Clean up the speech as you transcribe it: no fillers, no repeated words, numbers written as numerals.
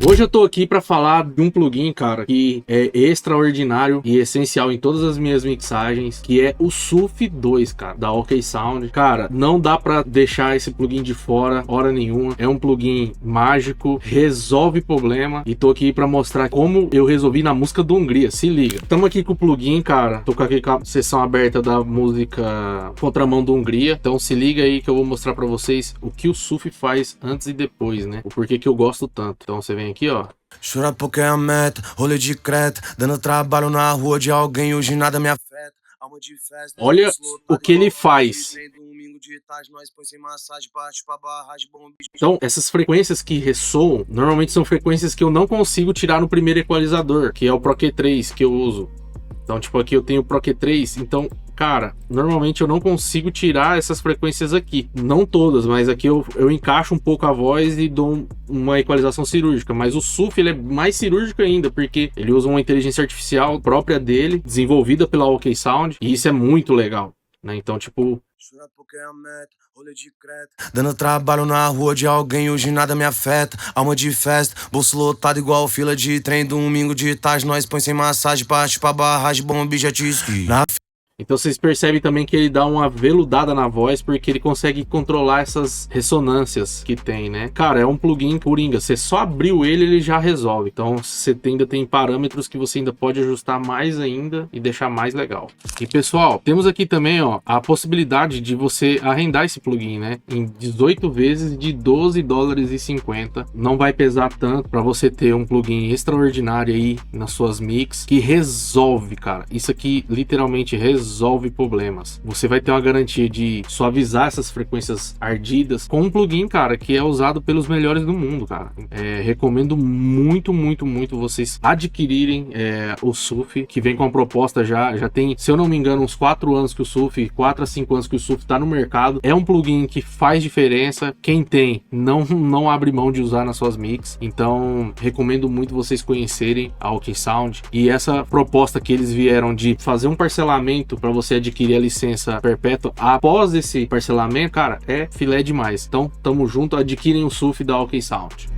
Hoje eu tô aqui para falar de um plugin, cara, que é extraordinário e essencial em todas as minhas mixagens, que é o SUF 2, cara, da OK Sound. Cara, não dá para deixar esse plugin de fora, hora nenhuma. É um plugin mágico, resolve problema, e tô aqui para mostrar como eu resolvi na música do Hungria. Se liga. Estamos aqui com o plugin, cara. Tô aqui com a sessão aberta da música Contramão do Hungria. Então se liga aí que eu vou mostrar para vocês o que o SUF faz antes e depois, né? O porquê que eu gosto tanto. Então você vem aqui, ó. Chora porque é a meta, rolê de creta, dando trabalho na rua de alguém, hoje nada me afeta. Alma de festa, olha o que ele faz. Então, essas frequências que ressoam, normalmente são frequências que eu não consigo tirar no primeiro equalizador, que é o Pro Q3 que eu uso. Então, tipo, aqui eu tenho o Pro Q3, então, cara, normalmente eu não consigo tirar essas frequências aqui. Não todas, mas aqui eu encaixo um pouco a voz e dou uma equalização cirúrgica. Mas o SUF, ele é mais cirúrgico ainda, porque ele usa uma inteligência artificial própria dele, desenvolvida pela OK Sound, e isso é muito legal, né? Então, tipo... Dando trabalho na rua de alguém, hoje nada me afeta. Alma de festa, bolso lotado igual fila de trem. Domingo de tarde, nós põe sem massagem, parte pra barragem, bom objetismo. Então vocês percebem também que ele dá uma veludada na voz, porque ele consegue controlar essas ressonâncias que tem, né? Cara, é um plugin coringa. Você só abriu ele já resolve. Então você ainda tem parâmetros que você ainda pode ajustar mais ainda e deixar mais legal. E pessoal, temos aqui também, ó, a possibilidade de você arrendar esse plugin, né? Em 18 vezes de $12,50. Não vai pesar tanto para você ter um plugin extraordinário aí nas suas mix, que resolve, cara. Isso aqui literalmente resolve problemas. Você vai ter uma garantia de suavizar essas frequências ardidas com um plugin, cara, que é usado pelos melhores do mundo, cara. Recomendo muito, muito, muito vocês adquirirem o SUF, que vem com a proposta já tem, se eu não me engano, uns 4 anos que o SUF, 4 a 5 anos que o SUF tá no mercado. É um plugin que faz diferença. Quem tem, não abre mão de usar nas suas mix. Então, recomendo muito vocês conhecerem a OK Sound. E essa proposta que eles vieram de fazer um parcelamento para você adquirir a licença perpétua após esse parcelamento, cara, é filé demais. Então, tamo junto, adquirem o SUF da OK Sound.